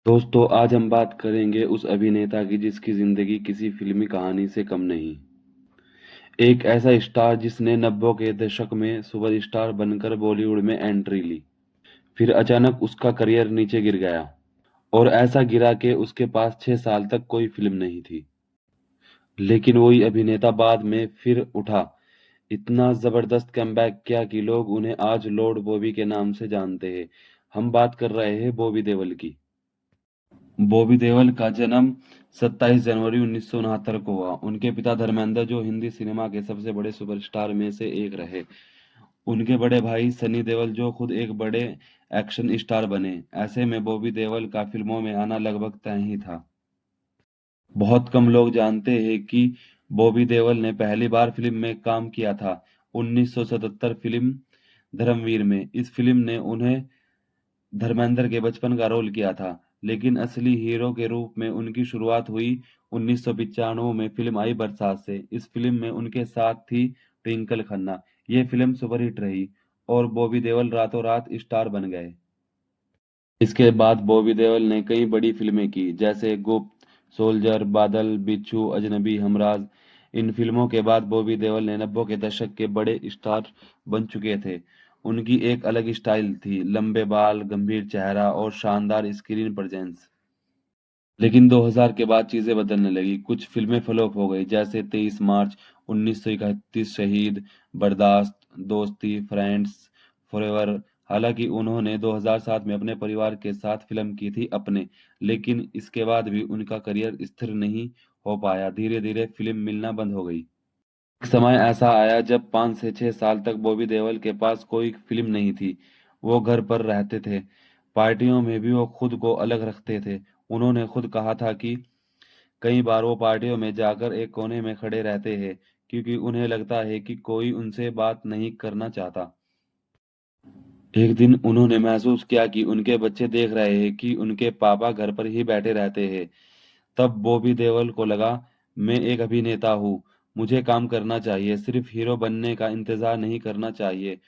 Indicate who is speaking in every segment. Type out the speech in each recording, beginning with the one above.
Speaker 1: दोस्तों आज हम बात करेंगे उस अभिनेता की जिसकी जिंदगी किसी फिल्मी कहानी से कम नहीं। एक ऐसा स्टार जिसने 90 के दशक में सुपरस्टार बनकर बॉलीवुड में एंट्री ली। फिर अचानक उसका करियर नीचे गिर गया और ऐसा गिरा कि उसके पास 6 साल तक कोई फिल्म नहीं थी। लेकिन वही अभिनेता बाद में फिर उठा, इतना जबरदस्त कमबैक किया कि लोग उन्हें आज लॉर्ड बॉबी के नाम से जानते हैं। हम बात कर रहे हैं बॉबी देओल की। बॉबी देओल का जन्म 27 जनवरी 1969 को हुआ। उनके पिता धर्मेंद्र, जो हिंदी सिनेमा के सबसे बड़े सुपरस्टार में से एक रहे। उनके बड़े भाई सनी देओल, जो खुद एक बड़े एक्शन स्टार बने। ऐसे में बॉबी देओल का फिल्मों में आना लगभग तय ही था। बहुत कम लोग जानते हैं कि बॉबी देओल ने पहली बार फिल्म में काम किया था 1977 फिल्म धर्मवीर में। इस फिल्म ने उन्हें धर्मेंद्र के बचपन का रोल किया था, लेकिन असली हीरो के रूप में उनकी शुरुआत हुई 1995 में फिल्म आई बरसात से। इस फिल्म में उनके साथ थी ट्विंकल खन्ना। ये फिल्म सुपरहिट रही और बॉबी देओल रातों रात स्टार बन गए। इसके बाद बॉबी देओल ने कई बड़ी फिल्में की, जैसे गुप्त, सोल्जर, बादल, बिच्छू, अजनबी, हमराज। इन फिल्मों के बाद बॉबी देओल ने 90 के दशक के बड़े स्टार बन चुके थे। उनकी एक अलग स्टाइल थी, लंबे बाल, गंभीर चेहरा और शानदार स्क्रीन प्रेजेंस। लेकिन 2000 के बाद चीजें बदलने लगी। कुछ फिल्में फ्लॉप हो गई, जैसे 23 मार्च 1931, शहीद, बर्दाश्त, दोस्ती, फ्रेंड्स, फॉरएवर। हालांकि उन्होंने 2007 में अपने परिवार के साथ फिल्म की थी अपने, लेकिन इसके बाद भी उनका करियर स्थिर नहीं हो पाया। धीरे धीरे फिल्म मिलना बंद हो गई। एक समय ऐसा आया जब 5 से 6 साल तक बॉबी देओल के पास कोई फिल्म नहीं थी। वो घर पर रहते थे। पार्टियों में भी वो खुद को अलग रखते थे। उन्होंने खुद कहा था कि कई बार वो पार्टियों में जाकर एक कोने में खड़े रहते हैं, क्योंकि उन्हें लगता है कि कोई उनसे बात नहीं करना चाहता। एक दिन उन्होंने महसूस किया कि उनके बच्चे देख रहे हैं कि उनके पापा घर पर ही बैठे रहते हैं। तब बॉबी देओल को लगा, मैं एक अभिनेता हूँ, मुझे काम करना चाहिए, सिर्फ हीरो बनने का इंतजार नहीं करना चाहिए।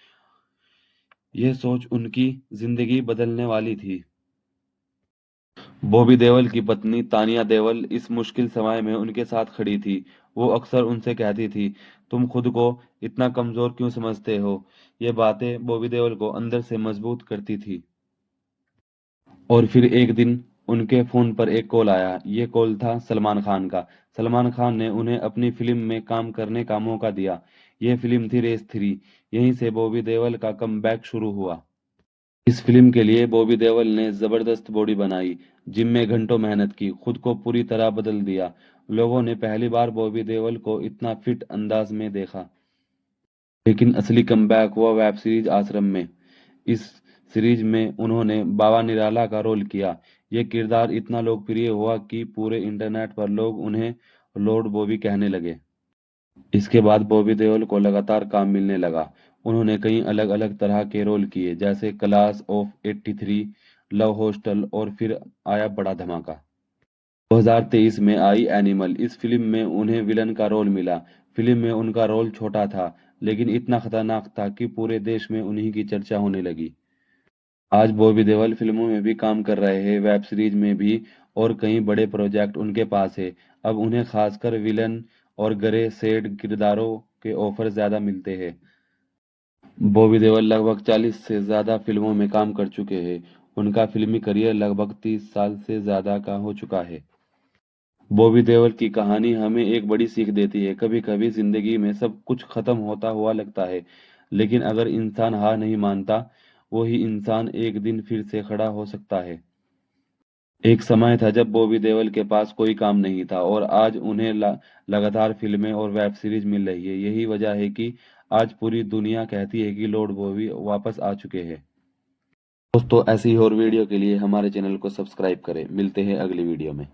Speaker 1: ये सोच उनकी जिंदगी बदलने वाली थी। बॉबी देओल की पत्नी तानिया देओल इस मुश्किल समय में उनके साथ खड़ी थी। वो अक्सर उनसे कहती थी, तुम खुद को इतना कमजोर क्यों समझते हो। ये बातें बॉबी देओल को अंदर से मजबूत करती थी। और फिर एक दिन उनके फोन पर एक कॉल आया। ये कॉल था सलमान खान का। सलमान खान ने उन्हें अपनी फिल्म में काम करने का मौका दिया। यह फिल्म थी रेस 3। यहीं से बॉबी देओल का कमबैक शुरू हुआ। इस फिल्म के लिए बॉबी देओल ने जबरदस्त बॉडी बनाई, जिम में घंटों मेहनत की, खुद को पूरी तरह बदल दिया। लोगों ने पहली बार बॉबी देओल को इतना फिट अंदाज में देखा। लेकिन असली कमबैक हुआ वेब सीरीज आश्रम में। इस सीरीज में उन्होंने बाबा निराला का रोल किया। यह किरदार इतना लोकप्रिय हुआ कि पूरे इंटरनेट पर लोग उन्हें लॉर्ड बॉबी कहने लगे। इसके बाद बॉबी देओल को लगातार काम मिलने लगा। उन्होंने कई अलग अलग तरह के रोल किए, जैसे क्लास ऑफ 83, लव हॉस्टल और फिर आया बड़ा धमाका। 2023 में आई एनिमल। इस फिल्म में उन्हें विलन का रोल मिला। फिल्म में उनका रोल छोटा था, लेकिन इतना खतरनाक था कि पूरे देश में उन्हीं की चर्चा होने लगी। आज बॉबी देओल फिल्मों में भी काम कर रहे हैं, वेब सीरीज में भी, और कई बड़े प्रोजेक्ट उनके पास है। अब उन्हें खासकर विलन और गरे सेड किरदारों के ऑफर ज्यादा मिलते हैं। बॉबी देओल लगभग 40 से ज्यादा फिल्मों में काम कर चुके हैं। उनका फिल्मी करियर लगभग 30 साल से ज्यादा का हो चुका है। बॉबी देओल की कहानी हमें एक बड़ी सीख देती है। कभी कभी जिंदगी में सब कुछ खत्म होता हुआ लगता है, लेकिन अगर इंसान हार नहीं मानता, वही इंसान एक दिन फिर से खड़ा हो सकता है। एक समय था जब बॉबी देओल के पास कोई काम नहीं था, और आज उन्हें लगातार फिल्में और वेब सीरीज मिल रही है। यही वजह है कि आज पूरी दुनिया कहती है कि लॉर्ड बॉबी वापस आ चुके हैं। दोस्तों ऐसी ही और वीडियो के लिए हमारे चैनल को सब्सक्राइब करें। मिलते हैं अगली वीडियो में।